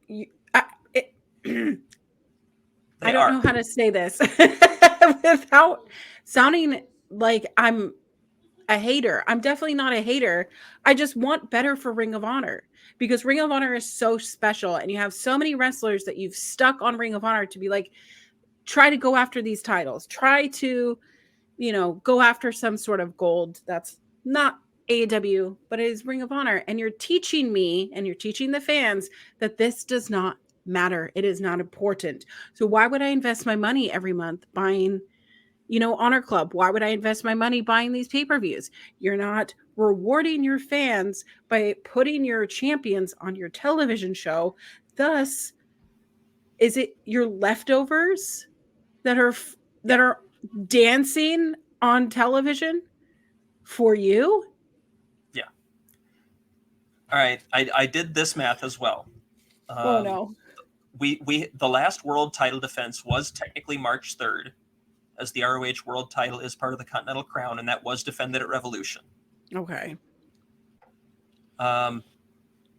you, I, it, I They don't are. know how to say this without sounding like I'm a hater. I'm definitely not a hater. I just want better for Ring of Honor because Ring of Honor is so special and you have so many wrestlers that you've stuck on Ring of Honor to be like, try to go after these titles. Try to, go after some sort of gold that's not AEW, but it is Ring of Honor. And you're teaching me and you're teaching the fans that this does not matter. It is not important. So why would I invest my money every month buying Honor Club? Why would I invest my money buying these pay-per-views? You're not rewarding your fans by putting your champions on your television show. Thus, is it your leftovers that are Yeah. dancing on television for you? Yeah. All right. I did this math as well. Oh Um, no. we the last world title defense was technically March 3rd, as the ROH world title is part of the Continental Crown, and that was defended at Revolution. Okay. Um,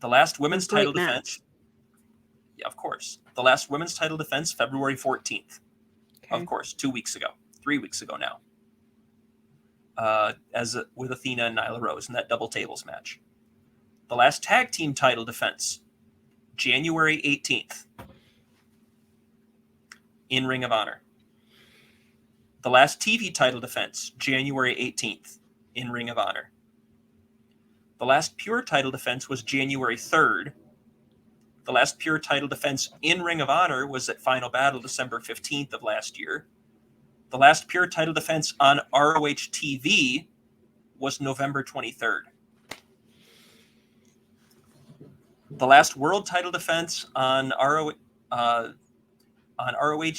the last It was women's a great title match. defense, yeah, of course. The last women's title defense, February 14th, of Okay. course, 2 weeks ago, 3 weeks ago now, with Athena and Nyla Rose in that double tables match. The last tag team title defense, January 18th, in Ring of Honor. The last TV title defense, January 18th, in Ring of Honor. The last pure title defense was January 3rd. The last pure title defense in Ring of Honor was at Final Battle December 15th of last year. The last pure title defense on ROH TV was November 23rd. The last world title defense on ROH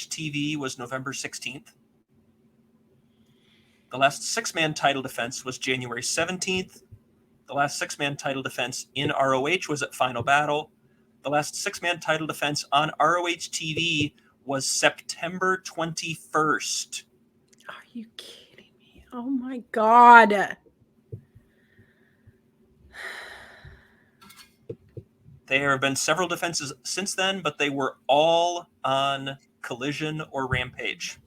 TV was November 16th. The last six-man title defense was January 17th. The last six-man title defense in ROH was at Final Battle. The last six-man title defense on ROH TV was September 21st. Are you kidding me? Oh my god. There have been several defenses since then, but they were all on Collision or Rampage.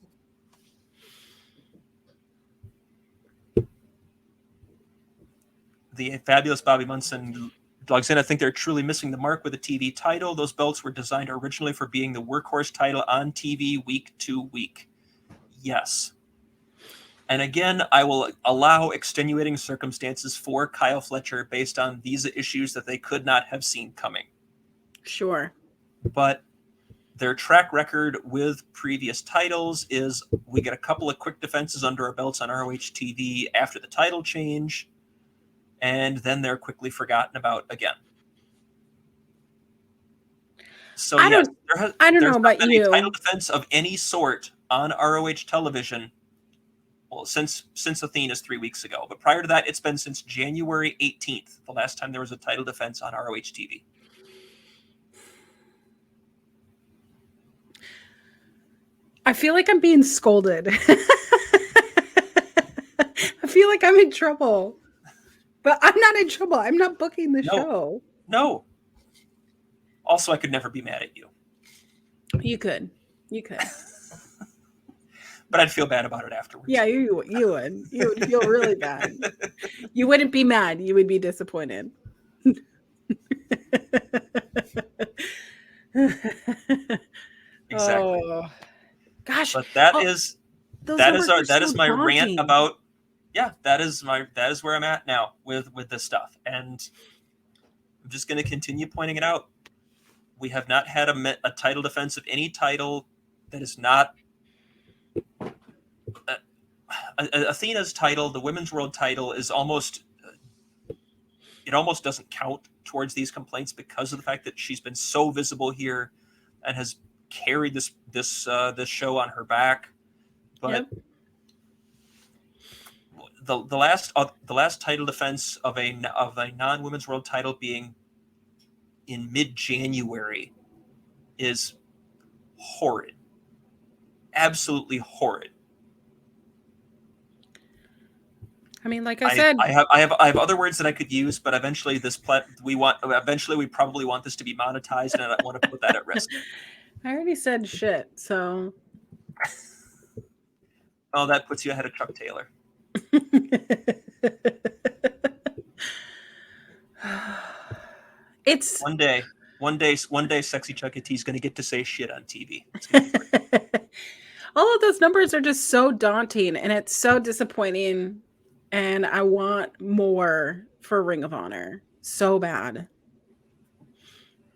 The fabulous Bobby Munson logs in. I think they're truly missing the mark with the TV title. Those belts were designed originally for being the workhorse title on TV week to week. Yes. And again, I will allow extenuating circumstances for Kyle Fletcher based on visa issues that they could not have seen coming. Sure. But their track record with previous titles is we get a couple of quick defenses under our belts on ROH TV after the title change, and then they're quickly forgotten about again. So yes, I don't there's know not about been a title you. defense of any sort on ROH television, well, since Athena's 3 weeks ago. But prior to that, it's been since January 18th, the last time there was a title defense on ROH TV. I feel like I'm being scolded. I feel like I'm in trouble. But I'm not in trouble. I'm not booking the show. No. Also, I could never be mad at you. You could. But I'd feel bad about it afterwards. Yeah, you would. You would feel really bad. You wouldn't be mad. You would be disappointed. Exactly. Oh gosh. But that Oh, is those that numbers are is so my rant daunting. about, yeah, that is where I'm at now with this stuff. And I'm just going to continue pointing it out. We have not had a title defense of any title that is not Athena's title. The women's world title is almost doesn't count towards these complaints because of the fact that she's been so visible here and has carried this show on her back. But Yep. the last title defense of a non-women's world title being in mid-January is horrid. Absolutely horrid. I mean, like I said, I have other words that I could use, but eventually we probably want this to be monetized, and I don't want to put that at risk. I already said shit, so. Oh, that puts you ahead of Chuck Taylor. It's one day, sexy Chuck E. is going to get to say shit on TV. It's going to be great. all of those numbers are just so daunting, and it's so disappointing. And I want more for Ring of Honor so bad.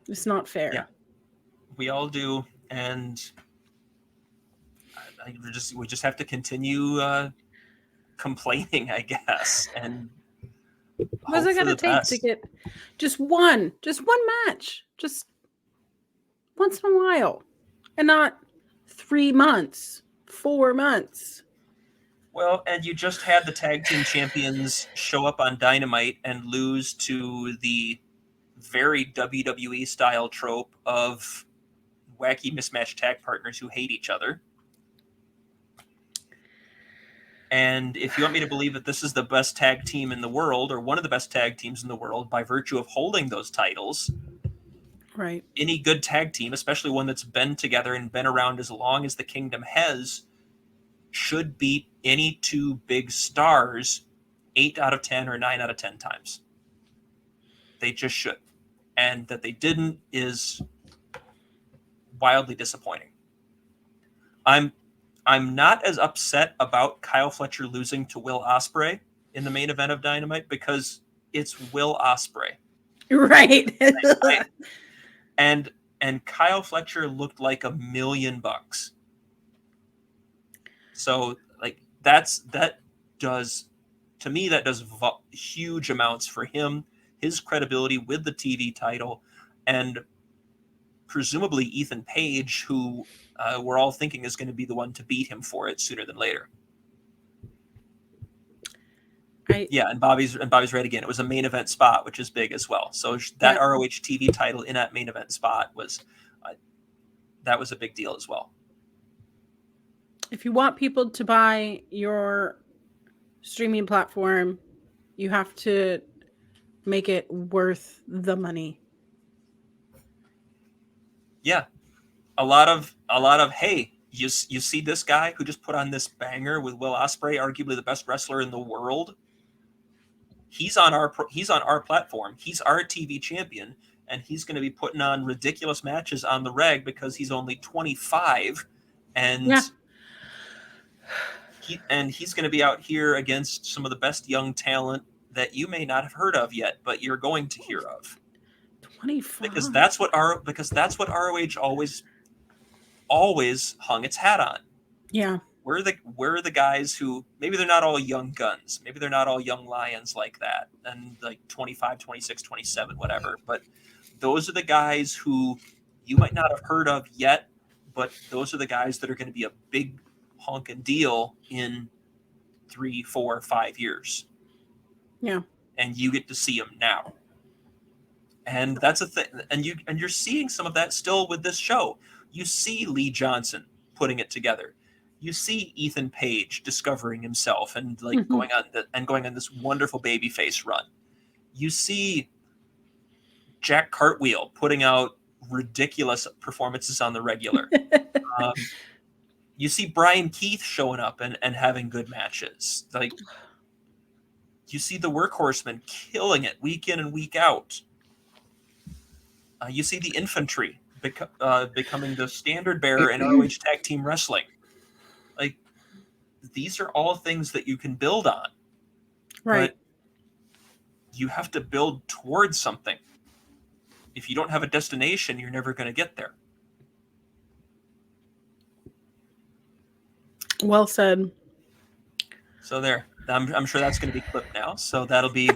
It's not fair. Yeah, we all do, and we just have to continue complaining, I guess, and What's it gonna take to get just one match, just once in a while, and not 3 months, 4 months? Well, and you just had the tag team champions show up on Dynamite and lose to the very WWE style trope of wacky mismatched tag partners who hate each other. And if you want me to believe that this is the best tag team in the world, or one of the best tag teams in the world, by virtue of holding those titles, right? Any good tag team, especially one that's been together and been around as long as the Kingdom has, should beat any two big stars 8 out of 10 or 9 out of 10 times. They just should. And that they didn't is wildly disappointing. I'm not as upset about Kyle Fletcher losing to Will Ospreay in the main event of Dynamite because it's Will Ospreay. Right. and Kyle Fletcher looked like $1 million. So like that does huge amounts for him, his credibility with the TV title, and presumably Ethan Page, who we're all thinking is going to be the one to beat him for it sooner than later. And Bobby's right again. It was a main event spot, which is big as well. So that ROH TV title in that main event spot was a big deal as well. If you want people to buy your streaming platform, you have to make it worth the money. Yeah. A lot of hey, you see this guy who just put on this banger with Will Ospreay, arguably the best wrestler in the world. He's on our platform. He's our TV champion, and he's going to be putting on ridiculous matches on the reg because he's only 25, and he's going to be out here against some of the best young talent that you may not have heard of yet, but you're going to hear of. 25. Because that's what ROH always hung its hat on. Yeah. We're the guys who, maybe they're not all young guns, maybe they're not all young lions like that, and like 25, 26, 27, whatever, but those are the guys who you might not have heard of yet, but those are the guys that are going to be a big honking deal in 3, 4, 5 years. Yeah. And you get to see them now. And that's a thing. And you're seeing some of that still with this show. You see Lee Johnson putting it together. You see Ethan Page discovering himself and like going on this wonderful babyface run. You see Jack Cartwheel putting out ridiculous performances on the regular. You see Brian Keith showing up and having good matches. Like, you see the Workhorsemen killing it week in and week out. You see the Infantry becoming the standard bearer in ROH Tag Team Wrestling. Like, these are all things that you can build on. Right. But you have to build towards something. If you don't have a destination, you're never going to get there. Well said. So there. I'm sure that's going to be clipped now. So that'll be